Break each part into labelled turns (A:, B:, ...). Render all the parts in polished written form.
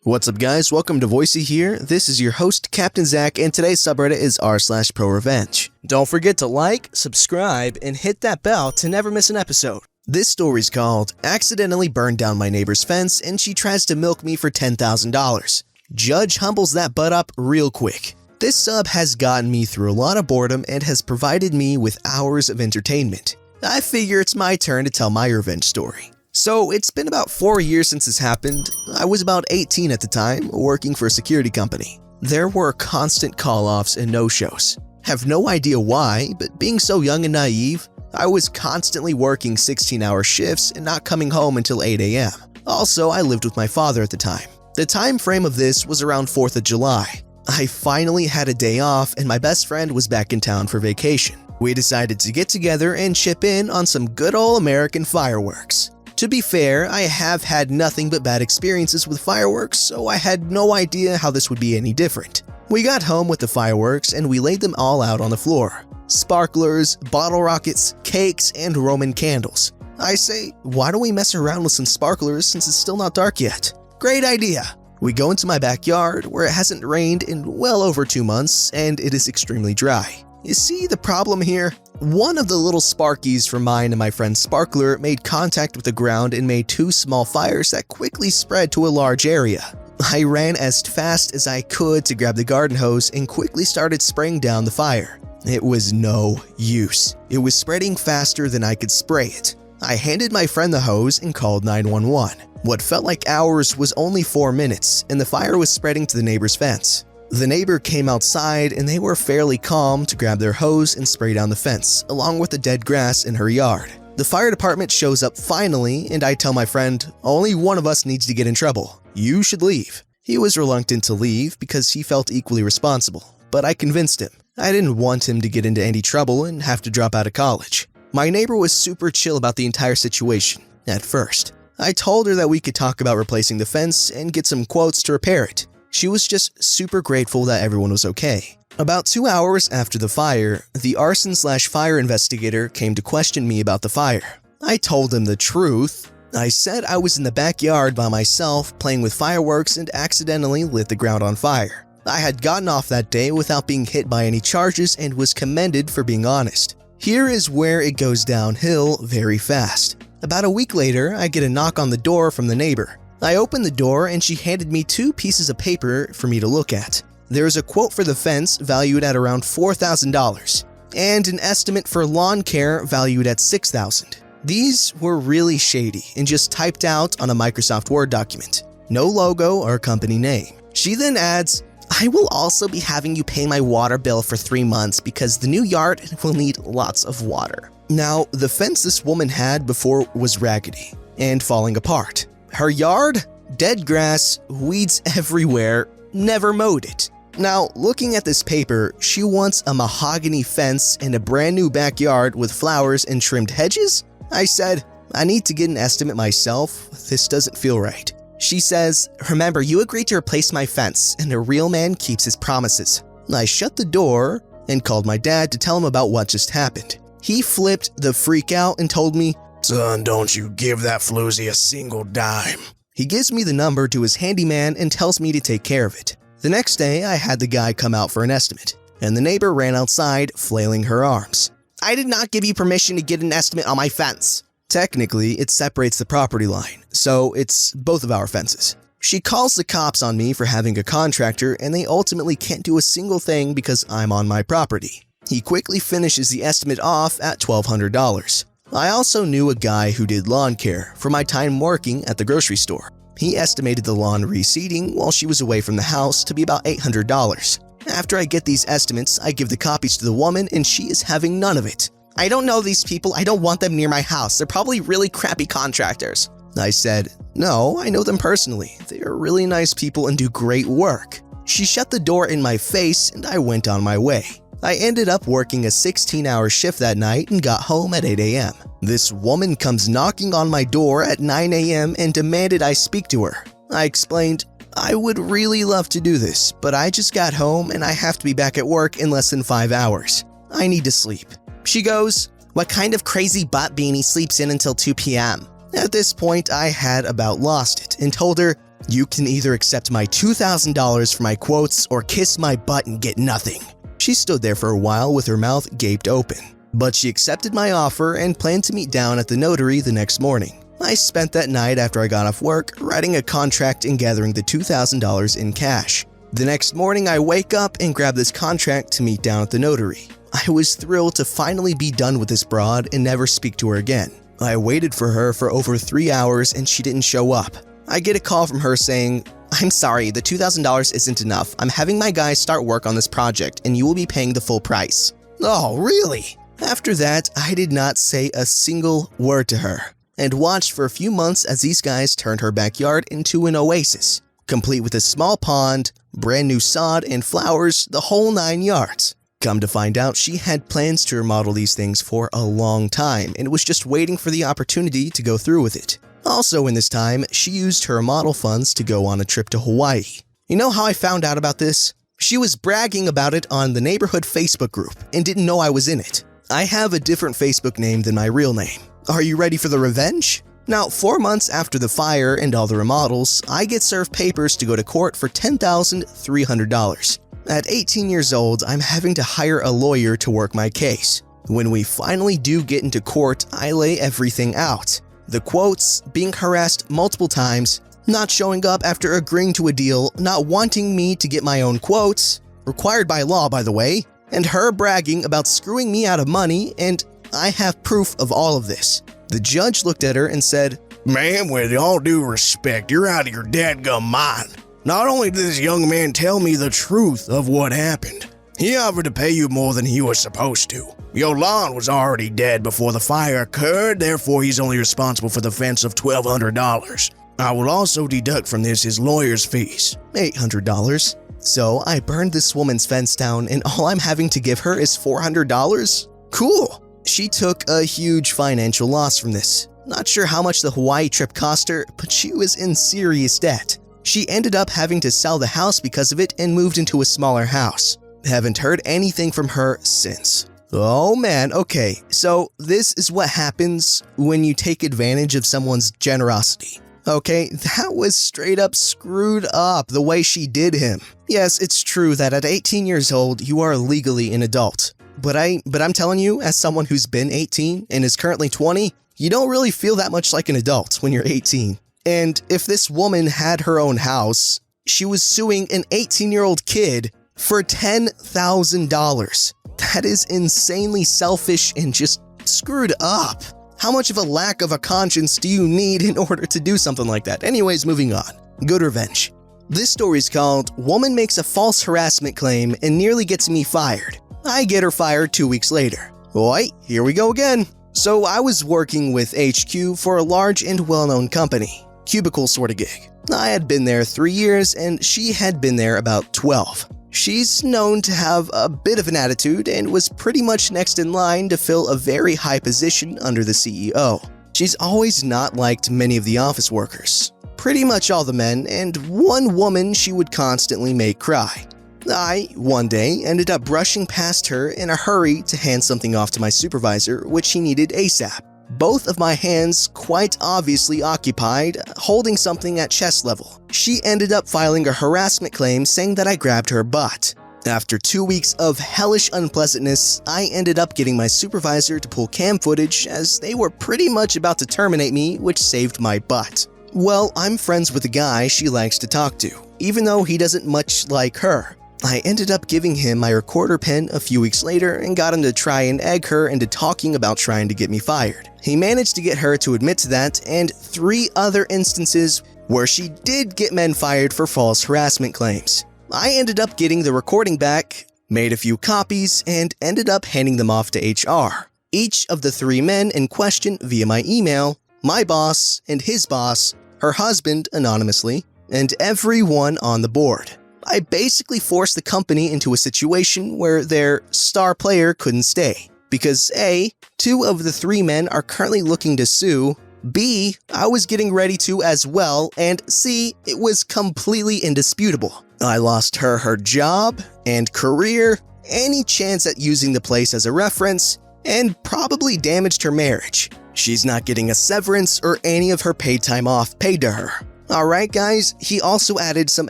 A: What's up guys, welcome to Voicey here. This is your host, Captain Zach, and today's subreddit is r/ProRevenge. Don't forget to like, subscribe, and hit that bell to never miss an episode. This story's called, Accidentally Burned Down My Neighbor's Fence and She Tries to Milk Me for $10,000. Judge humbles that butt up real quick. This sub has gotten me through a lot of boredom and has provided me with hours of entertainment. I figure it's my turn to tell my revenge story. So it's been about 4 years since this happened. I was about 18 at the time, working for a security company. There were constant call-offs and no-shows. Have no idea why, but being so young and naive, I was constantly working 16-hour shifts and not coming home until 8 a.m. Also, I lived with my father at the time. The time frame of this was around 4th of July. I finally had a day off and my best friend was back in town for vacation. We decided to get together and chip in on some good old American fireworks. To be fair, I have had nothing but bad experiences with fireworks, so I had no idea how this would be any different. We got home with the fireworks and we laid them all out on the floor. Sparklers, bottle rockets, cakes, and Roman candles. I say, why don't we mess around with some sparklers since it's still not dark yet? Great idea! We go into my backyard where it hasn't rained in well over 2 months and it is extremely dry. You see the problem here? One of the little sparkies from mine and my friend's sparkler made contact with the ground and made 2 small fires that quickly spread to a large area. I ran as fast as I could to grab the garden hose and quickly started spraying down the fire. It was no use. It was spreading faster than I could spray it. I handed my friend the hose and called 911. What felt like hours was only 4 minutes, and the fire was spreading to the neighbor's fence. The neighbor came outside and they were fairly calm to grab their hose and spray down the fence, along with the dead grass in her yard. The fire department shows up finally, and I tell my friend, only one of us needs to get in trouble. You should leave. He was reluctant to leave because he felt equally responsible, but I convinced him. I didn't want him to get into any trouble and have to drop out of college. My neighbor was super chill about the entire situation, at first. I told her that we could talk about replacing the fence and get some quotes to repair it. She was just super grateful that everyone was okay. About 2 hours after the fire, the arson/fire investigator came to question me about the fire. I told him the truth. I said I was in the backyard by myself playing with fireworks and accidentally lit the ground on fire. I had gotten off that day without being hit by any charges and was commended for being honest. Here is where it goes downhill very fast. About a week later, I get a knock on the door from the neighbor. I opened the door and she handed me 2 pieces of paper for me to look at. There is a quote for the fence valued at around $4,000 and an estimate for lawn care valued at $6,000. These were really shady and just typed out on a Microsoft Word document. No logo or company name. She then adds, I will also be having you pay my water bill for 3 months because the new yard will need lots of water. Now, the fence this woman had before was raggedy and falling apart. Her yard? Dead grass, weeds everywhere, never mowed it. Now, looking at this paper, she wants a mahogany fence and a brand new backyard with flowers and trimmed hedges? I said, I need to get an estimate myself, this doesn't feel right. She says, remember you agreed to replace my fence and a real man keeps his promises. I shut the door and called my dad to tell him about what just happened. He flipped the freak out and told me, son, don't you give that floozy a single dime. He gives me the number to his handyman and tells me to take care of it. The next day, I had the guy come out for an estimate, and the neighbor ran outside, flailing her arms. I did not give you permission to get an estimate on my fence. Technically, it separates the property line, so it's both of our fences. She calls the cops on me for having a contractor, and they ultimately can't do a single thing because I'm on my property. He quickly finishes the estimate off at $1,200. I also knew a guy who did lawn care for my time working at the grocery store. He estimated the lawn reseeding while she was away from the house to be about $800. After I get these estimates, I give the copies to the woman and she is having none of it. I don't know these people, I don't want them near my house, they're probably really crappy contractors. I said, no, I know them personally, they are really nice people and do great work. She shut the door in my face and I went on my way. I ended up working a 16-hour shift that night and got home at 8 a.m. This woman comes knocking on my door at 9 a.m. and demanded I speak to her. I explained, I would really love to do this, but I just got home and I have to be back at work in less than 5 hours. I need to sleep. She goes, what kind of crazy butt beanie sleeps in until 2 p.m.? At this point, I had about lost it and told her, You can either accept my $2,000 for my quotes or kiss my butt and get nothing. She stood there for a while with her mouth gaped open, but she accepted my offer and planned to meet down at the notary the next morning. I spent that night after I got off work writing a contract and gathering the $2,000 in cash. The next morning I wake up and grab this contract to meet down at the notary. I was thrilled to finally be done with this broad and never speak to her again. I waited for her for over 3 hours and she didn't show up. I get a call from her saying, "I'm sorry, the $2,000 isn't enough. I'm having my guys start work on this project and you will be paying the full price." Oh, really? After that, I did not say a single word to her and watched for a few months as these guys turned her backyard into an oasis, complete with a small pond, brand new sod and flowers, the whole 9 yards. Come to find out, she had plans to remodel these things for a long time and was just waiting for the opportunity to go through with it. Also in this time, she used her remodel funds to go on a trip to Hawaii. You know how I found out about this? She was bragging about it on the neighborhood Facebook group and didn't know I was in it. I have a different Facebook name than my real name. Are you ready for the revenge? Now, 4 months after the fire and all the remodels, I get served papers to go to court for $10,300. At 18 years old, I'm having to hire a lawyer to work my case. When we finally do get into court, I lay everything out. The quotes, being harassed multiple times, not showing up after agreeing to a deal, not wanting me to get my own quotes, required by law by the way, and her bragging about screwing me out of money, and I have proof of all of this. The judge looked at her and said,
B: "Ma'am, with all due respect, you're out of your dadgum mind. Not only did this young man tell me the truth of what happened, he offered to pay you more than he was supposed to. Your lawn was already dead before the fire occurred, therefore he's only responsible for the fence of $1,200. I will also deduct from this his lawyer's fees."
A: $800. So I burned this woman's fence down and all I'm having to give her is $400? Cool. She took a huge financial loss from this. Not sure how much the Hawaii trip cost her, but she was in serious debt. She ended up having to sell the house because of it and moved into a smaller house. Haven't heard anything from her since. Oh man, okay, so this is what happens when you take advantage of someone's generosity. Okay, that was straight up screwed up the way she did him. Yes, it's true that at 18 years old, you are legally an adult. But I'm telling you, as someone who's been 18 and is currently 20, you don't really feel that much like an adult when you're 18. And if this woman had her own house, she was suing an 18-year-old kid for $10,000. That is insanely selfish and just screwed up. How much of a lack of a conscience do you need in order to do something like that? Anyways, moving on. Good revenge. This story is called "Woman Makes a False Harassment Claim and Nearly Gets Me Fired." I get her fired 2 weeks later. Oi, here we go again. So I was working with HQ for a large and well-known company. Cubicle sort of gig. I had been there 3 years and she had been there about 12. She's known to have a bit of an attitude and was pretty much next in line to fill a very high position under the CEO. She's always not liked many of the office workers, pretty much all the men, and one woman she would constantly make cry. I, one day, ended up brushing past her in a hurry to hand something off to my supervisor, which he needed ASAP. Both of my hands quite obviously occupied, holding something at chest level. She ended up filing a harassment claim saying that I grabbed her butt. After 2 weeks of hellish unpleasantness, I ended up getting my supervisor to pull cam footage as they were pretty much about to terminate me, which saved my butt. Well, I'm friends with a guy she likes to talk to, even though he doesn't much like her. I ended up giving him my recorder pen a few weeks later and got him to try and egg her into talking about trying to get me fired. He managed to get her to admit to that and 3 other instances where she did get men fired for false harassment claims. I ended up getting the recording back, made a few copies, and ended up handing them off to HR. Each of the 3 men in question via my email, my boss and his boss, her husband anonymously, and everyone on the board. I basically forced the company into a situation where their star player couldn't stay. Because A, 2 of the 3 men are currently looking to sue, B, I was getting ready to as well, and C, it was completely indisputable. I lost her job and career, any chance at using the place as a reference, and probably damaged her marriage. She's not getting a severance or any of her paid time off paid to her. Alright guys, he also added some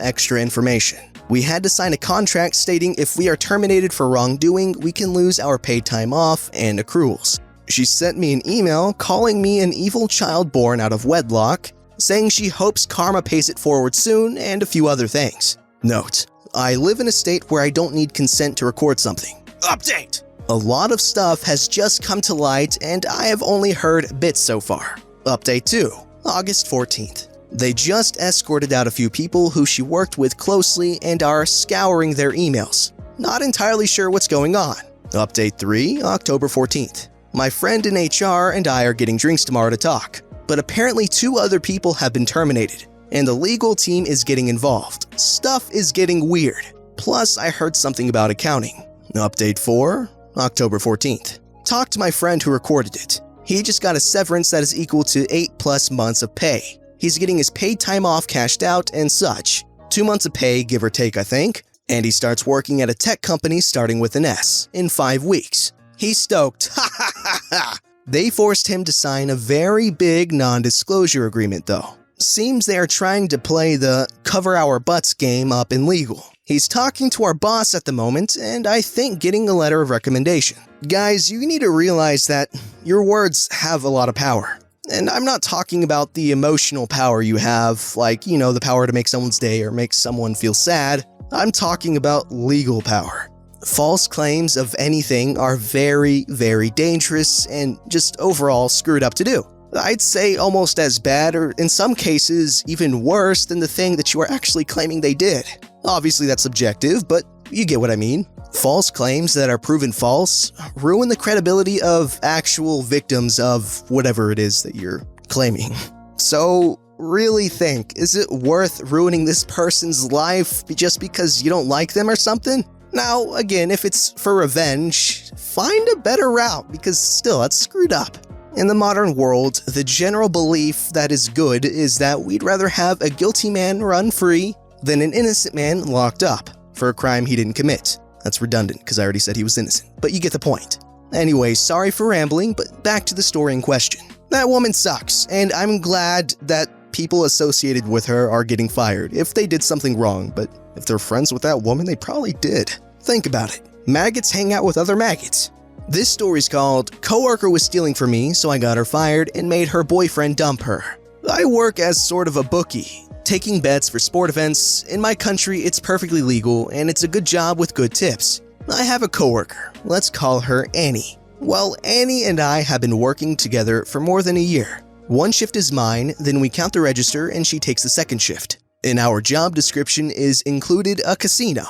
A: extra information. We had to sign a contract stating if we are terminated for wrongdoing, we can lose our paid time off and accruals. She sent me an email calling me an evil child born out of wedlock, saying she hopes karma pays it forward soon, and a few other things. Note: I live in a state where I don't need consent to record something. Update! A lot of stuff has just come to light and I have only heard bits so far. Update 2, August 14th. They just escorted out a few people who she worked with closely and are scouring their emails. Not entirely sure what's going on. Update 3, October 14th. My friend in HR and I are getting drinks tomorrow to talk, but apparently 2 other people have been terminated, and the legal team is getting involved. Stuff is getting weird. Plus, I heard something about accounting. Update 4, October 14th. Talked to my friend who recorded it. He just got a severance that is equal to 8+ months of pay. He's getting his paid time off cashed out and such. 2 months of pay, give or take, I think. And he starts working at a tech company starting with an S in 5 weeks. He's stoked. Ha ha ha ha! They forced him to sign a very big non-disclosure agreement though. Seems they are trying to play the cover our butts game up in legal. He's talking to our boss at the moment and I think getting a letter of recommendation. Guys, you need to realize that your words have a lot of power. And I'm not talking about the emotional power you have, like, the power to make someone's day or make someone feel sad. I'm talking about legal power. False claims of anything are very, very dangerous and just overall screwed up to do. I'd say almost as bad, or in some cases even worse, than the thing that you are actually claiming they did. Obviously that's subjective, but you get what I mean. False claims that are proven false ruin the credibility of actual victims of whatever it is that you're claiming. So really think, is it worth ruining this person's life just because you don't like them or something? Now, again, if it's for revenge, find a better route because still, that's screwed up. In the modern world, the general belief that is good is that we'd rather have a guilty man run free than an innocent man locked up for a crime he didn't commit. That's redundant because I already said he was innocent, but you get the point. Anyway, sorry for rambling, but back to the story in question. That woman sucks, and I'm glad that people associated with her are getting fired if they did something wrong, but if they're friends with that woman, they probably did. Think about it. Maggots hang out with other maggots. This story's called "Coworker was stealing from me, so I got her fired and made her boyfriend dump her." I work as sort of a bookie, taking bets for sport events. In my country, it's perfectly legal, and it's a good job with good tips. I have a coworker. Let's call her Annie. Well, Annie and I have been working together for more than a year. One shift is mine, then we count the register and she takes the second shift. In our job description is included a casino,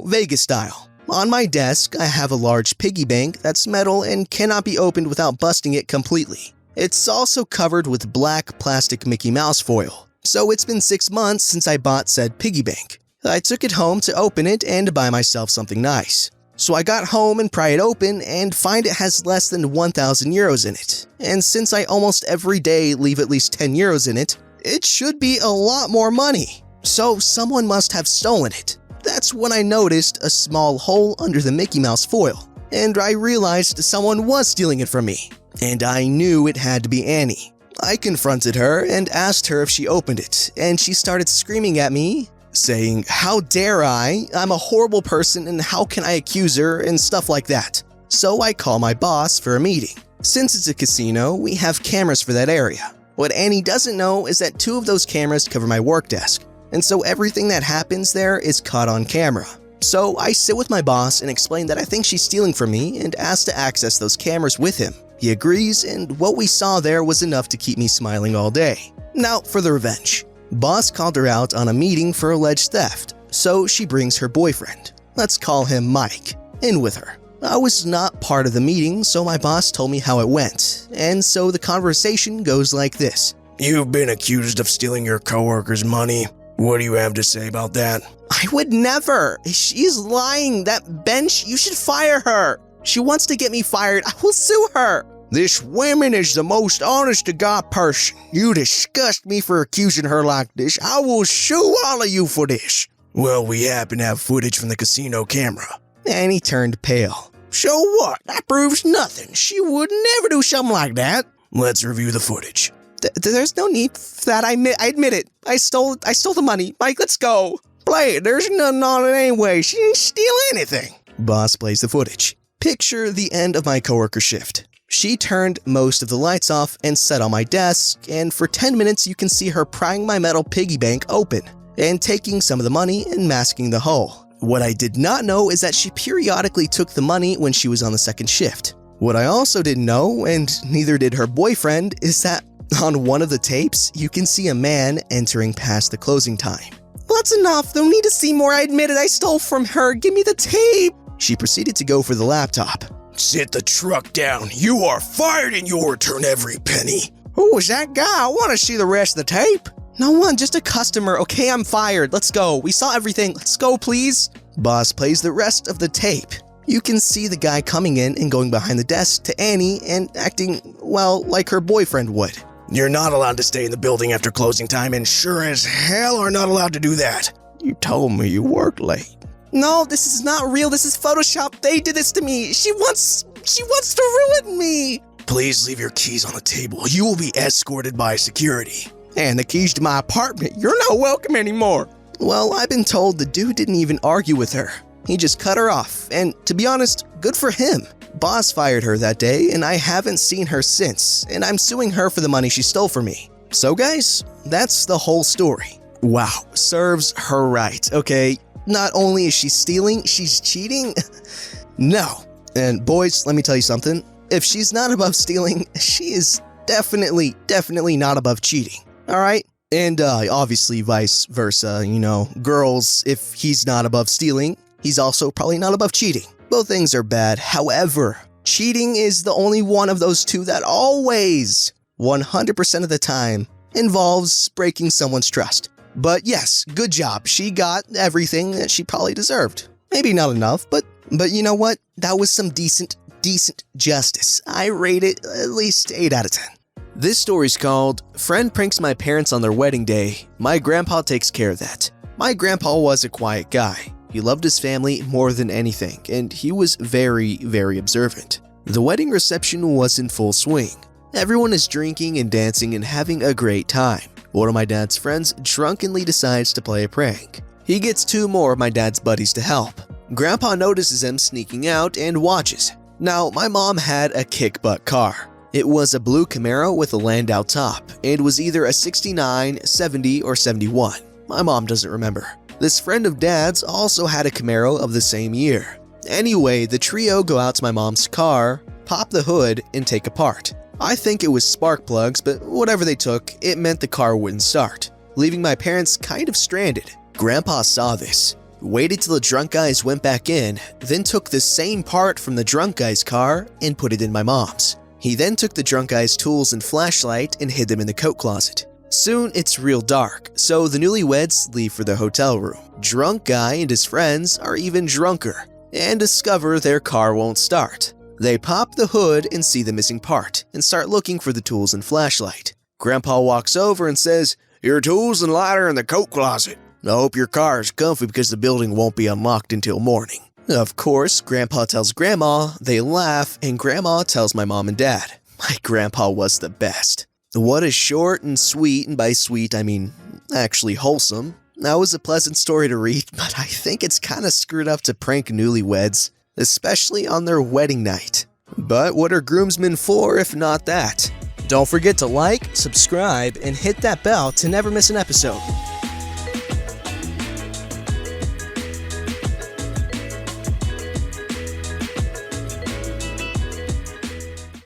A: Vegas style. On my desk, I have a large piggy bank that's metal and cannot be opened without busting it completely. It's also covered with black plastic Mickey Mouse foil. So it's been 6 months since I bought said piggy bank. I took it home to open it and buy myself something nice. So I got home and pry it open and find it has less than 1,000 euros in it. And since I almost every day leave at least 10 euros in it, it should be a lot more money. So someone must have stolen it. That's when I noticed a small hole under the Mickey Mouse foil, and I realized someone was stealing it from me. And I knew it had to be Annie. I confronted her and asked her if she opened it, and she started screaming at me, saying, "How dare I? I'm a horrible person and how can I accuse her?" and stuff like that. So I call my boss for a meeting. Since it's a casino, we have cameras for that area. What Annie doesn't know is that 2 of those cameras cover my work desk, and so everything that happens there is caught on camera. So I sit with my boss and explain that I think she's stealing from me and ask to access those cameras with him. He agrees, and what we saw there was enough to keep me smiling all day. Now for the revenge. Boss called her out on a meeting for alleged theft, so she brings her boyfriend, let's call him Mike, in with her. I was not part of the meeting, so my boss told me how it went, and so the conversation goes like this.
B: "You've been accused of stealing your coworker's money. What do you have to say about that?"
A: "I would never. She's lying. That bench, you should fire her. She wants to get me fired. I will sue her."
B: "This woman is the most honest-to-God person. You disgust me for accusing her like this. I will sue all of you for this." "Well, we happen to have footage from the casino camera."
A: Annie turned pale.
B: "So what? That proves nothing. She would never do something like that." "Let's review the footage."
A: There's no need for that. I admit it. I stole the money. Mike, let's go.
B: Play it. There's nothing on it anyway. She didn't steal anything.
A: Boss plays the footage. Picture the end of my coworker shift. She turned most of the lights off and sat on my desk, and for 10 minutes you can see her prying my metal piggy bank open and taking some of the money and masking the hole. What I did not know is that she periodically took the money when she was on the second shift. What I also didn't know, and neither did her boyfriend, is that on one of the tapes, you can see a man entering past the closing time. That's enough. Don't need to see more. I admit it. I stole from her. Give me the tape. She proceeded to go for the laptop.
B: Sit the truck down. You are fired and you'll return every penny. Who was that guy? I want to see the rest of the tape.
A: No one, just a customer. Okay, I'm fired. Let's go. We saw everything. Let's go, please. Boss plays the rest of the tape. You can see the guy coming in and going behind the desk to Annie and acting, well, like her boyfriend would.
B: You're not allowed to stay in the building after closing time and sure as hell are not allowed to do that. You told me you worked late.
A: No, this is not real. This is Photoshop. They did this to me. She wants to ruin me.
B: Please leave your keys on the table. You will be escorted by security.
A: And the keys to my apartment. You're not welcome anymore. Well, I've been told the dude didn't even argue with her. He just cut her off. And to be honest, good for him. Boss fired her that day and I haven't seen her since. And I'm suing her for the money she stole from me. So guys, that's the whole story. Wow, serves her right, okay? Not only is she stealing, she's cheating? No. And boys, let me tell you something. If she's not above stealing, she is definitely not above cheating. Alright? And obviously vice versa, you know. Girls, if he's not above stealing, he's also probably not above cheating. Both things are bad. However, cheating is the only one of those two that always, 100% of the time, involves breaking someone's trust. But yes, good job. She got everything that she probably deserved. Maybe not enough, but you know what? That was some decent justice. I rate it at least 8 out of 10. This story's called Friend Pranks My Parents on Their Wedding Day. My grandpa takes care of that. My grandpa was a quiet guy. He loved his family more than anything, and he was very observant. The wedding reception was in full swing. Everyone is drinking and dancing and having a great time. One of my dad's friends drunkenly decides to play a prank. He gets 2 more of my dad's buddies to help. Grandpa notices him sneaking out and watches. Now, my mom had a kick-butt car. It was a blue Camaro with a Landau top, and was either a 69, 70, or 71. My mom doesn't remember. This friend of dad's also had a Camaro of the same year. Anyway, the trio go out to my mom's car, pop the hood, and take apart. I think it was spark plugs, but whatever they took, it meant the car wouldn't start, leaving my parents kind of stranded. Grandpa saw this, waited till the drunk guys went back in, then took the same part from the drunk guy's car and put it in my mom's. He then took the drunk guy's tools and flashlight and hid them in the coat closet. Soon it's real dark, so the newlyweds leave for the hotel room. Drunk guy and his friends are even drunker and discover their car won't start. They pop the hood and see the missing part and start looking for the tools and flashlight. Grandpa walks over and says,
B: "Your tools and light are in the coat closet. I hope your car is comfy because the building won't be unlocked until morning."
A: Of course, Grandpa tells Grandma, they laugh, and Grandma tells my mom and dad. My grandpa was the best. What a short and sweet, and by sweet I mean actually wholesome. That was a pleasant story to read, but I think it's kinda screwed up to prank newlyweds, especially on their wedding night. But what are groomsmen for if not that? Don't forget to like, subscribe, and hit that bell to never miss an episode.